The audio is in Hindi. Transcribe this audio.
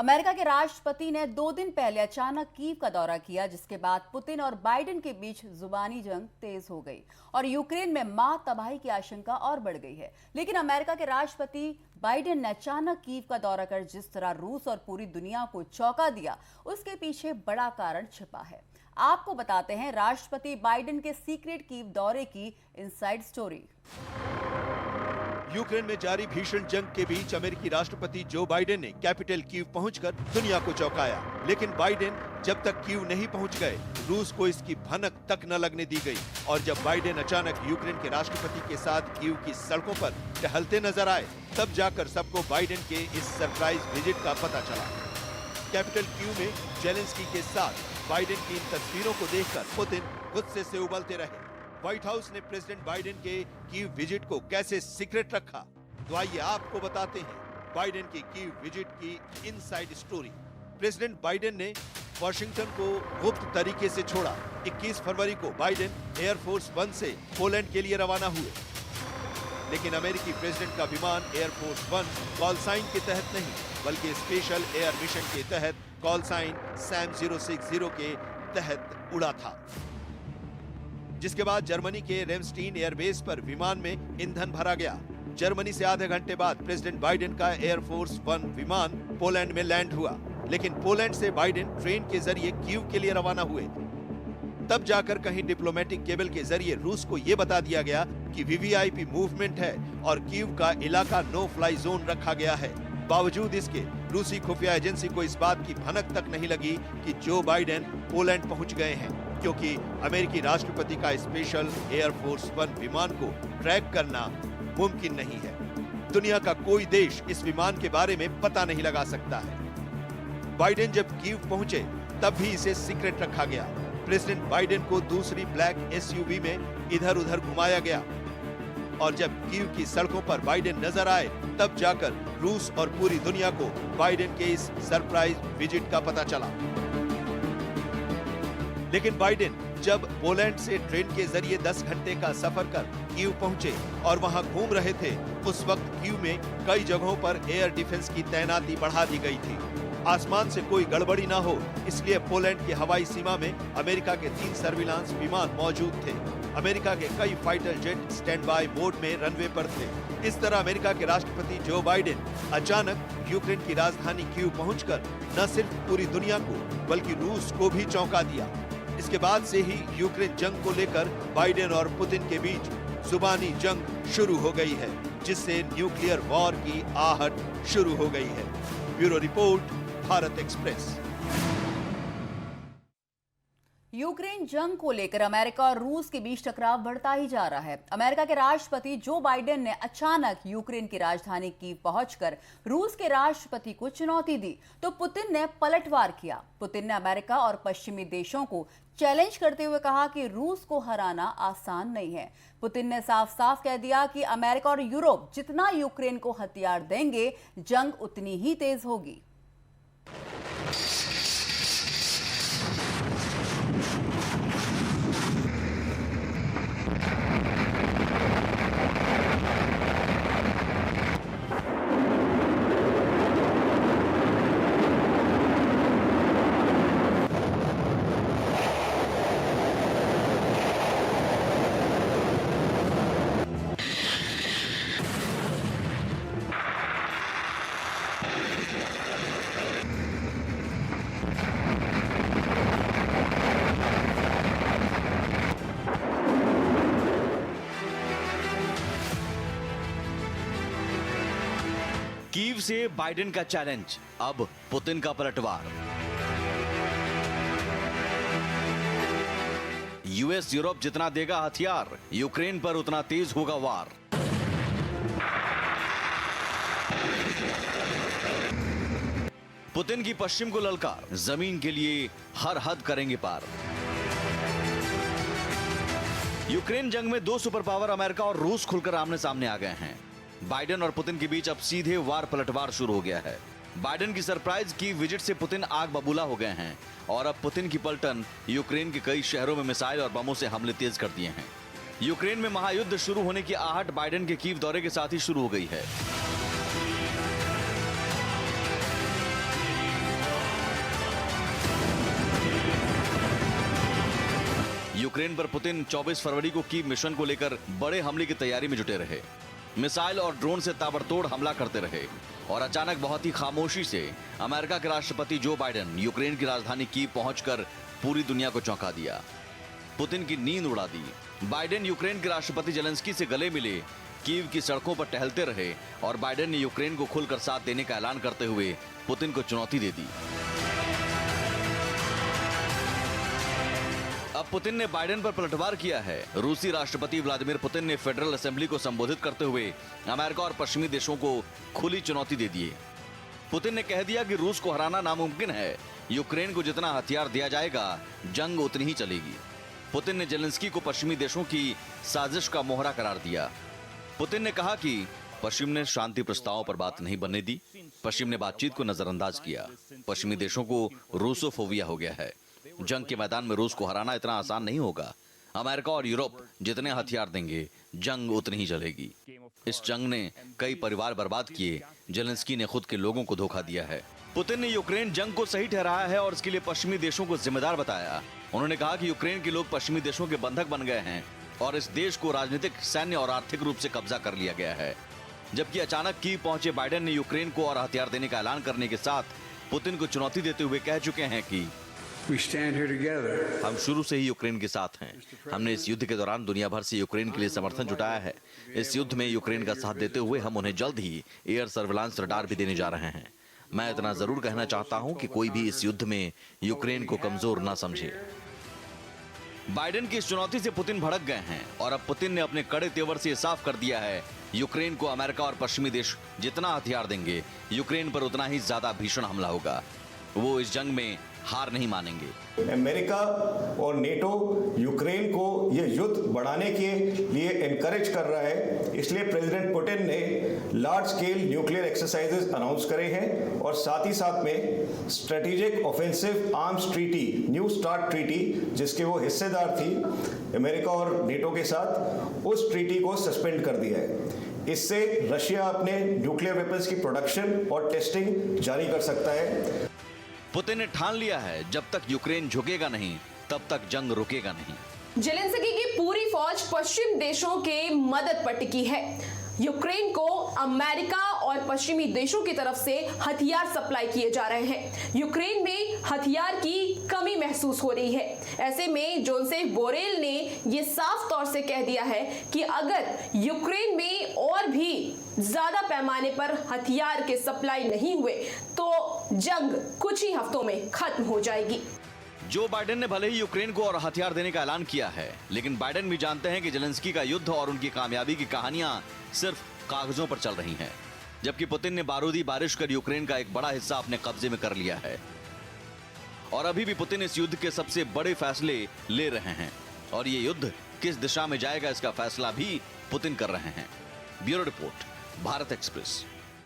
अमेरिका के राष्ट्रपति ने 2 दिन पहले अचानक कीव का दौरा किया, जिसके बाद पुतिन और बाइडेन के बीच जुबानी जंग तेज हो गई और यूक्रेन में मां तबाही की आशंका और बढ़ गई है। लेकिन अमेरिका के राष्ट्रपति बाइडेन ने अचानक कीव का दौरा कर जिस तरह रूस और पूरी दुनिया को चौंका दिया, उसके पीछे बड़ा कारण छिपा है। आपको बताते हैं राष्ट्रपति बाइडेन के सीक्रेट कीव दौरे की इनसाइड स्टोरी। यूक्रेन में जारी भीषण जंग के बीच अमेरिकी राष्ट्रपति जो बाइडेन ने कैपिटल कीव पहुंचकर दुनिया को चौंकाया। लेकिन बाइडेन जब तक कीव नहीं पहुंच गए, रूस को इसकी भनक तक न लगने दी गई। और जब बाइडेन अचानक यूक्रेन के राष्ट्रपति के साथ कीव की सड़कों पर टहलते नजर आए, तब जाकर सबको बाइडेन के इस सरप्राइज विजिट का पता चला। कैपिटल कीव में जेलेंस्की के साथ बाइडेन की इन तस्वीरों को देखकर पुतिन गुस्से से उबलते रहे। व्हाइट हाउस ने प्रेसिडेंट बाइडेन के कीव विजिट को कैसे सीक्रेट रखा, तो आइए आपको बताते हैं बाइडेन की कीव विजिट की इनसाइड स्टोरी। प्रेसिडेंट बाइडेन ने वॉशिंगटन को गुप्त तरीके से छोड़ा। 21 फरवरी को बाइडेन एयरफोर्स 1 से पोलैंड के लिए रवाना हुए। लेकिन अमेरिकी प्रेसिडेंट का विमान एयरफोर्स 1 कॉल साइन के तहत नहीं, बल्कि स्पेशल एयर मिशन के तहत कॉल साइन सैम 060 के तहत उड़ा था। जिसके बाद जर्मनी के रेमस्टीन एयरबेस पर विमान में ईंधन भरा गया। जर्मनी से आधे घंटे बाद प्रेसिडेंट बाइडेन का एयरफोर्स 1 विमान पोलैंड में लैंड हुआ। लेकिन पोलैंड से बाइडेन ट्रेन के जरिए कीव के लिए रवाना हुए। तब जाकर कहीं डिप्लोमेटिक केबल के जरिए रूस को यह बता दिया गया कि वीवीआईपी मूवमेंट है और कीव का इलाका नो फ्लाई जोन रखा गया है। बावजूद इसके रूसी खुफिया एजेंसी को इस बात की भनक तक नहीं लगी कि जो बाइडेन पोलैंड पहुंच गए हैं, क्योंकि अमेरिकी राष्ट्रपति का स्पेशल एयरफोर्स 1 विमान को ट्रैक करना मुमकिन नहीं है। दुनिया का कोई देश इस विमान के बारे में पता नहीं लगा सकता है। बाइडेन जब कीव पहुंचे, तब भी इसे सीक्रेट रखा गया। प्रेसिडेंट बाइडेन को दूसरी ब्लैक एसयूवी में इधर उधर घुमाया गया और जब कीव की सड़कों पर बाइडेन नजर आए, तब जाकर रूस और पूरी दुनिया को बाइडेन के इस सरप्राइज विजिट का पता चला। लेकिन बाइडेन जब पोलैंड से ट्रेन के जरिए 10 घंटे का सफर कर कीव पहुंचे और वहां घूम रहे थे, उस वक्त कीव में कई जगहों पर एयर डिफेंस की तैनाती बढ़ा दी गई थी। आसमान से कोई गड़बड़ी ना हो, इसलिए पोलैंड की हवाई सीमा में अमेरिका के 3 सर्विलांस विमान मौजूद थे। अमेरिका के कई fighter jet stand by mode में रनवे पर थे। इस तरह अमेरिका के राष्ट्रपति जो बाइडेन अचानक यूक्रेन की राजधानी कीव पहुंचकर न सिर्फ पूरी दुनिया को बल्कि रूस को भी चौंका दिया। इसके बाद से ही यूक्रेन जंग को लेकर बाइडेन और पुतिन के बीच जुबानी जंग शुरू हो गई है, जिससे न्यूक्लियर वॉर की आहट शुरू हो गई है। Bureau report, Bharat express. Ukraine जंग को लेकर अमेरिका और रूस के बीच टकराव बढ़ता ही जा रहा है। अमेरिका के राष्ट्रपति जो बाइडेन ने अचानक यूक्रेन की राजधानी कीव पहुंचकर रूस के राष्ट्रपति को चुनौती दी, तो पुतिन ने पलटवार किया। पुतिन ने अमेरिका और पश्चिमी देशों को चैलेंज करते हुए कहा कि रूस को हराना आसान नहीं है। पुतिन ने साफ साफ कह दिया कि अमेरिका और यूरोप जितना यूक्रेन को हथियार देंगे, जंग उतनी ही तेज होगी। कीव से बाइडेन का चैलेंज, अब पुतिन का पलटवार। यूएस यूरोप जितना देगा हथियार, यूक्रेन पर उतना तेज होगा वार। पुतिन की पश्चिम को ललकार, जमीन के लिए हर हद करेंगे पार। यूक्रेन जंग में 2 सुपर पावर अमेरिका और रूस खुलकर आमने सामने आ गए हैं। बाइडेन और पुतिन के बीच अब सीधे वार पलटवार शुरू हो गया है। बाइडेन की सरप्राइज की विजिट से पुतिन आग बबूला हो गए हैं और अब पुतिन की पलटन यूक्रेन के कई शहरों में मिसाइल और बमों से हमले तेज कर दिए हैं। यूक्रेन में महायुद्ध शुरू होने की आहट बाइडेन के कीव दौरे के साथ ही शुरू हो गई है। यूक्रेन पर पुतिन 24 फरवरी को कीव मिशन को लेकर बड़े हमले की तैयारी में जुटे रहे। मिसाइल और ड्रोन से ताबड़तोड़ हमला करते रहे और अचानक बहुत ही खामोशी से अमेरिका के राष्ट्रपति जो बाइडेन यूक्रेन की राजधानी कीव पहुंचकर पूरी दुनिया को चौंका दिया, पुतिन की नींद उड़ा दी। बाइडेन यूक्रेन के राष्ट्रपति जेलेंस्की से गले मिले, कीव की सड़कों पर टहलते रहे और बाइडेन ने यूक्रेन को खुलकर साथ देने का ऐलान करते हुए पुतिन को चुनौती दे दी। अब पुतिन ने बाइडेन पर पलटवार किया है। रूसी राष्ट्रपति व्लादिमीर पुतिन ने फेडरल असेंबली को संबोधित करते हुए अमेरिका और पश्चिमी देशों को खुली चुनौती दे दी। पुतिन ने कह दिया कि रूस को हराना नामुमकिन है, यूक्रेन को जितना हथियार दिया जाएगा जंग उतनी ही चलेगी। पुतिन ने जेलेंस्की को पश्चिमी देशों की साजिश का मोहरा करार दिया। पुतिन ने कहा कि पश्चिम ने शांति प्रस्तावों पर बात नहीं बनने दी, पश्चिम ने बातचीत को नजरअंदाज किया। पश्चिमी देशों को रूसोफोबिया हो गया है। जंग के मैदान में रूस को हराना इतना आसान नहीं होगा। अमेरिका और यूरोप जितने हथियार देंगे जंग उतनी ही चलेगी। इस जंग ने कई परिवार बर्बाद किए, जेलेंस्की ने खुद के लोगों को धोखा दिया है। पुतिन ने यूक्रेन जंग को सही ठहराया है और इसके लिए पश्चिमी देशों को जिम्मेदार बताया। उन्होंने कहा कि यूक्रेन के लोग पश्चिमी देशों के बंधक बन गए हैं और इस देश को राजनीतिक, सैन्य और आर्थिक रूप से कब्जा कर लिया गया है। जबकि अचानक कीव पहुंचे बाइडेन ने यूक्रेन को और हथियार देने का ऐलान करने के साथ पुतिन को चुनौती देते हुए कह चुके हैं कि We stand here together. हम शुरू से ही यूक्रेन के साथ हैं। हमने इस युद्ध के दौरान दुनिया भर से यूक्रेन के लिए समर्थन जुटाया है। इस युद्ध में यूक्रेन का साथ देते हुए हम उन्हें जल्द ही एयर सर्विलांस रडार भी देने जा रहे हैं। मैं इतना जरूर कहना चाहता हूं कि कोई भी इस युद्ध में यूक्रेन को कमजोर ना समझे। बाइडेन की इस चुनौती से पुतिन भड़क गए हैं और अब पुतिन ने अपने कड़े तेवर से साफ कर दिया है, यूक्रेन को अमेरिका और पश्चिमी देश जितना हथियार देंगे, यूक्रेन पर उतना ही ज्यादा भीषण हमला होगा। वो इस जंग में हार नहीं मानेंगे। अमेरिका और नेटो यूक्रेन को ये युद्ध बढ़ाने के लिए एनकरेज कर रहा है, इसलिए प्रेसिडेंट पुतिन ने large scale nuclear exercises announce करे हैं और साथ ही साथ में strategic offensive arms treaty, new start treaty, जिसके वो हिस्सेदार थी अमेरिका और नेटो के साथ, उस ट्रीटी को सस्पेंड कर दिया है। इससे रशिया अपने न्यूक्लियर वेपन्स की प्रोडक्शन और टेस्टिंग जारी कर सकता है। पुतिन ने ठान लिया है, जब तक यूक्रेन झुकेगा नहीं तब तक जंग रुकेगा नहीं। जेलेंस्की की पूरी फौज पश्चिम देशों के मदद पर टिकी है। यूक्रेन को अमेरिका और पश्चिमी देशों की तरफ से हथियार सप्लाई किए जा रहे हैं। यूक्रेन में हथियार की कमी महसूस हो रही है। ऐसे में जोसेफ बोरेल ने यह साफ तौर से कह दिया है कि अगर यूक्रेन में और भी ज्यादा पैमाने पर हथियार के सप्लाई नहीं हुए तो जंग कुछ ही हफ्तों में खत्म हो जाएगी। जो बाइडेन ने भले ही यूक्रेन को और हथियार देने का ऐलान किया है, लेकिन बाइडेन भी जानते हैं कि जेलेंस्की का युद्ध और उनकी कामयाबी की कहानियां सिर्फ कागजों पर चल रही हैं, जबकि पुतिन ने बारूदी बारिश कर यूक्रेन का एक बड़ा हिस्सा अपने कब्जे में कर लिया है। और अभी भी पुतिन इस युद्ध के सबसे बड़े फैसले ले रहे हैं और ये युद्ध किस दिशा में जाएगा इसका फैसला भी पुतिन कर रहे हैं। Bureau report, Bharat express.